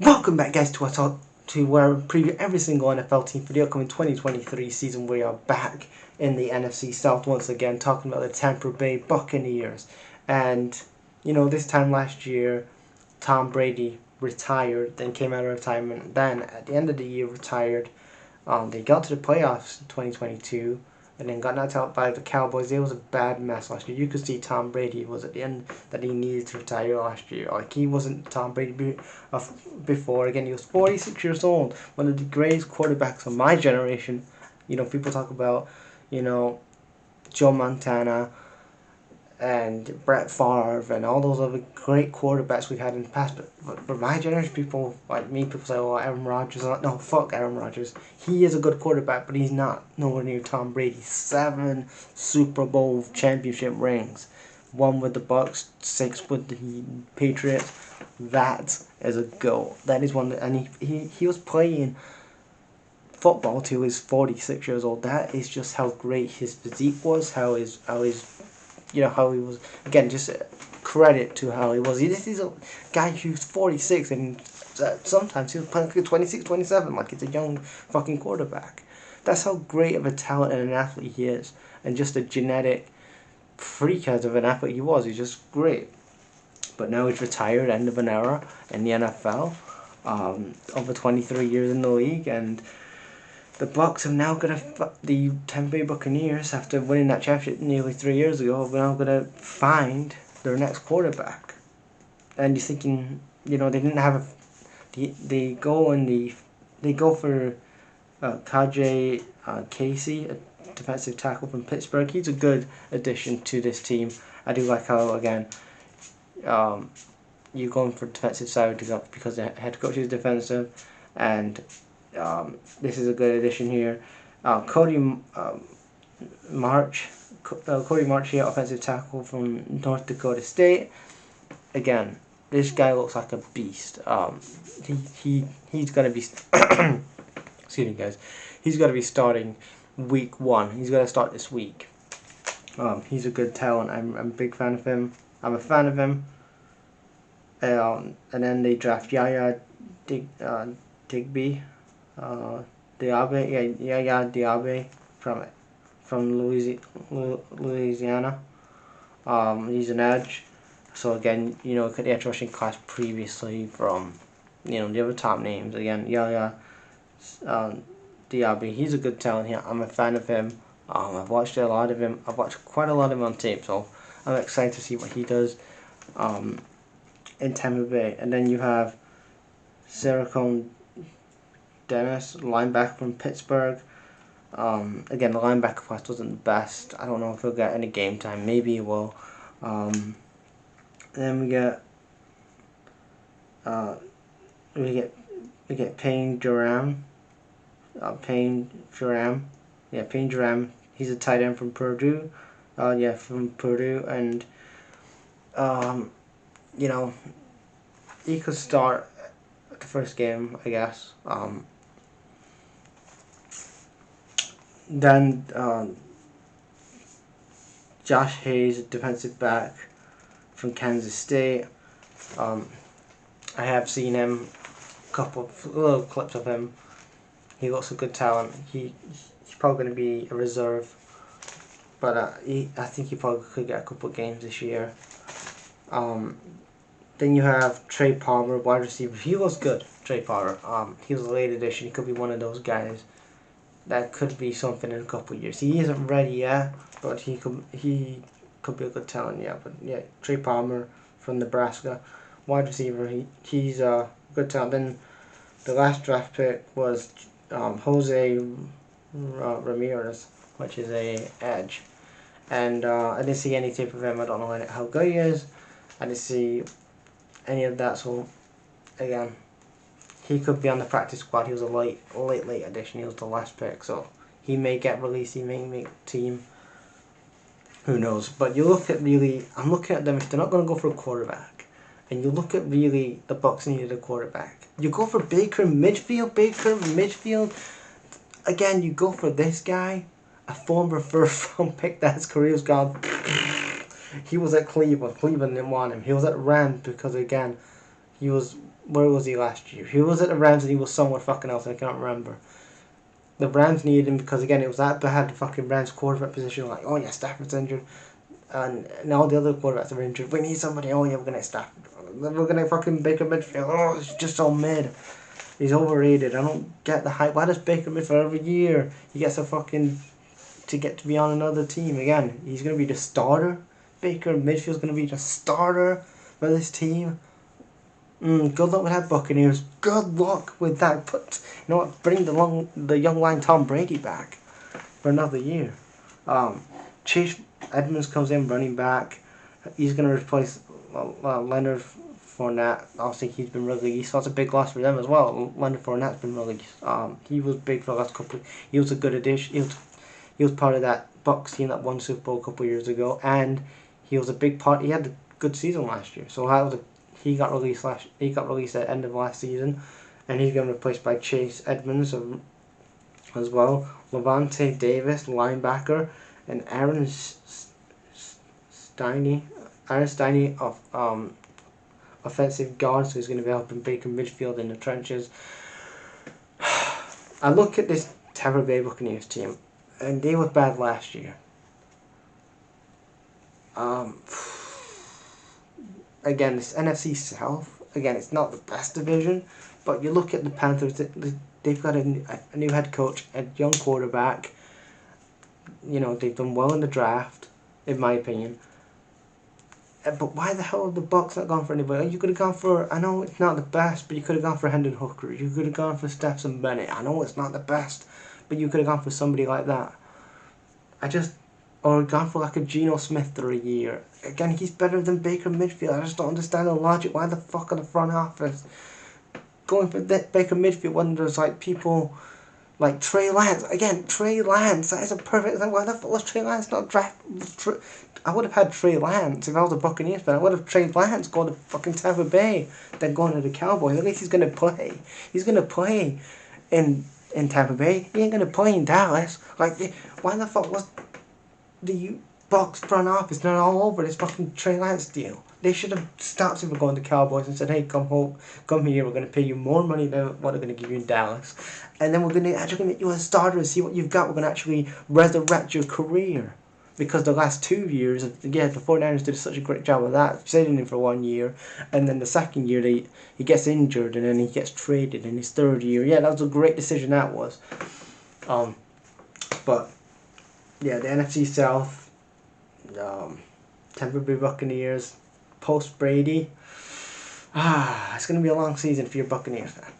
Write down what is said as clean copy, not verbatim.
Welcome back, guys, to our talk to where we preview every single NFL team for the upcoming 2023 season. We are back in the NFC South once again, talking about the Tampa Bay Buccaneers. And this time last year, Tom Brady retired, then came out of retirement. Then at the end of the year, retired. They got to the playoffs in 2022. And then got knocked out by the Cowboys. It was a bad mess last year. You could see Tom Brady was at the end that he needed to retire last year. Like, he wasn't Tom Brady before. Again, he was 46 years old. One of the greatest quarterbacks of my generation. People talk about, Joe Montana and Brett Favre and all those other great quarterbacks we had in the past. But for my generation, people like me, people say, "Oh, Aaron Rodgers." No, fuck Aaron Rodgers. He is a good quarterback, but he's not nowhere near Tom Brady. 7 Super Bowl championship rings, 1 with the Bucs, 6 with the Patriots. That is a goal. That is one, and he was playing football till he was 46 years old. That is just how great his physique was, how he was, again, just credit to how he was. He's a guy who's 46 and sometimes he was playing like 26, 27, like he's a young fucking quarterback. That's how great of a talent and an athlete he is, and just a genetic freak as of an athlete he was. He's just great. But now he's retired, end of an era in the NFL, over 23 years in the league, and the Bucs have now the Tampa Bay Buccaneers, after winning that championship nearly 3 years ago, are now going to find their next quarterback. And you're thinking, they didn't have they go for Calijah, Cancey, a defensive tackle from Pittsburgh. He's a good addition to this team. I do like how, again, you're going for defensive side because the head coach is defensive, and this is a good addition here. Cody Mauch, here, offensive tackle from North Dakota State. Again, this guy looks like a beast. He's gonna be excuse me, guys. He's gonna be starting week 1. He's gonna start this week. He's a good talent. I'm a big fan of him. I'm a fan of him. And then they draft YaYa Diaby. Diaby from Louisiana. He's an edge. So again, look at the edge rushing class previously from, the other top names. Again, YaYa Diaby. He's a good talent here. I'm a fan of him. I've watched a lot of him. I've watched quite a lot of him on tape, so I'm excited to see what he does in Tampa Bay. And then you have SirVocea, Dennis, linebacker from Pittsburgh. Again, the linebacker class wasn't the best. I don't know if he'll get any game time. Maybe he will. Then we get Payne Durham. Payne Durham. He's a tight end from Purdue. From Purdue, and he could start the first game, I guess. Then Josh Hayes, a defensive back from Kansas State. I have seen him, a couple of little clips of him. He looks a good talent. He's probably going to be a reserve, but I think he probably could get a couple of games this year. Then you have Trey Palmer, wide receiver. He looks good, Trey Palmer. He was a late addition. He could be one of those guys that could be something in a couple of years. He isn't ready yet, but he could be a good talent. Yeah, but yeah, Trey Palmer from Nebraska, wide receiver. He's a good talent. Then the last draft pick was Jose Ramirez, which is a edge, and I didn't see any tape of him. I don't know how good he is. I didn't see any of that. So again, he could be on the practice squad. He was a late addition. He was the last pick, so he may get released. He may make the team. Who knows? But you look at I'm looking at them. If they're not going to go for a quarterback, and you look at the Bucs needed a quarterback. You go for Baker Mayfield. Again, you go for this guy, a former first-round pick that his career's gone. He was at Cleveland. Cleveland didn't want him. He was at Rams because, again, where was he last year? He was at the Rams and he was somewhere fucking else. I can't remember. The Rams needed him because again it was that bad. The fucking Rams quarterback position. Like, oh yeah, Stafford's injured, and all the other quarterbacks are injured. We need somebody. Oh yeah, we're gonna Stafford. We're gonna fucking Baker Mayfield. Oh, it's just so mid. He's overrated. I don't get the hype. Why does Baker Mayfield every year he gets a fucking to get to be on another team again? He's gonna be the starter. Baker Mayfield's gonna be the starter for this team. Good luck with that, Buccaneers. Good luck with that. You know what? Bring the young line Tom Brady back for another year. Chase Edmonds comes in running back. He's gonna replace Leonard Fournette. Obviously, he's been released. So that's a big loss for them as well. Leonard Fournette's been released. He was big for the last couple. He was a good addition. He was part of that Bucs team that won Super Bowl a couple years ago, and he was a big part. He had a good season last year. So he got released at the end of last season, and he's getting replaced by Chase Edmonds as well. Levante Davis, linebacker, and Aaron Stiney of offensive guard, so he's going to be helping Baker midfield in the trenches. I look at this Tampa Bay Buccaneers team, and they were bad last year. Again, this NFC South, again, it's not the best division, but you look at the Panthers, they've got a new head coach, a young quarterback. You know, they've done well in the draft, in my opinion. But why the hell have the Bucs not gone for anybody? You could have gone for, I know it's not the best, but you could have gone for Hendon Hooker. You could have gone for Stetson Bennett. I know it's not the best, but you could have gone for somebody like that. Or gone for like a Geno Smith for a year. Again, he's better than Baker Mayfield. I just don't understand the logic. Why the fuck are the front office going for Baker Mayfield when there's like people like Trey Lance? Again, Trey Lance. That is a perfect thing. Why the fuck was Trey Lance not drafted? I would have had Trey Lance if I was a Buccaneers fan. I would have Trey Lance go to fucking Tampa Bay than going to the Cowboys. At least he's gonna play. He's gonna play in Tampa Bay. He ain't gonna play in Dallas. Like, why the fuck was the Bucs front office not all over this fucking Trey Lance deal? They should have stopped him from going to Cowboys and said, hey, come here, we're going to pay you more money than what they're going to give you in Dallas. And then we're going to actually make you a starter and see what you've got. We're going to actually resurrect your career. Because the last 2 years, the 49ers did such a great job of that, saving him for 1 year. And then the second year, he gets injured and then he gets traded in his third year. Yeah, that was a great decision, that was. But yeah, the NFC South, Tampa Bay Buccaneers, post Brady. It's going to be a long season for your Buccaneers fan.